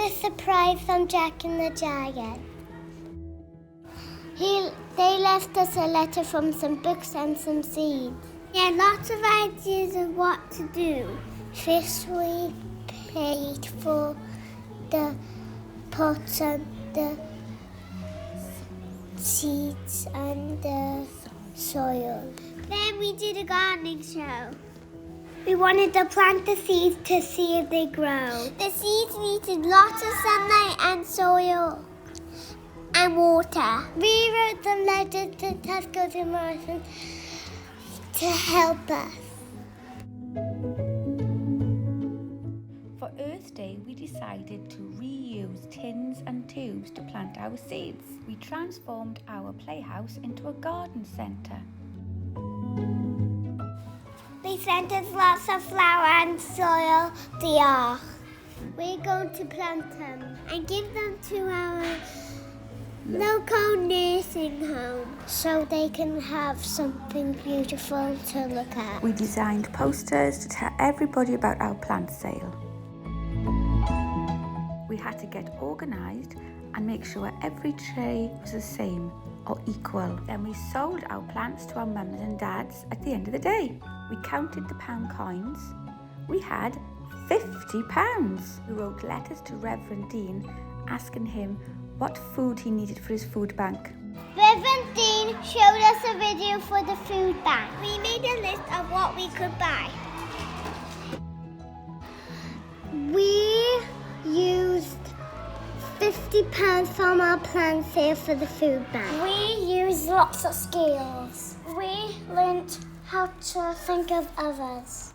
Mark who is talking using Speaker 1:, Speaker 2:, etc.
Speaker 1: a surprise from Jack and the Giant. They left us a letter from some books and some seeds. Yeah, lots of ideas of what to do. First we paid for the pots and the seeds and the soil. Then we did a gardening show. We wanted to plant the seeds to see if they grow. The seeds needed lots of sunlight and soil and water. We wrote the letter to Tesco's and Morrison's to help us.
Speaker 2: For Earth Day, we decided to reuse tins and tubes to plant our seeds. We transformed our playhouse into a garden centre.
Speaker 1: They sent us lots of flour and soil. We're going to plant them and give them to our local nursing home so they can have something beautiful to look at.
Speaker 2: We designed posters to tell everybody about our plant sale. We had to get organised and make sure every tray was the same or equal. Then we sold our plants to our mums and dads at the end of the day. We counted the pound coins. We had £50. We wrote letters to Reverend Dean asking him what food he needed for his food bank.
Speaker 1: Reverend Dean showed us a video for the food bank. We made a list of what we could buy. We used £50 from our plant sale for the food bank. We used lots of skills. We learnt how to think of others.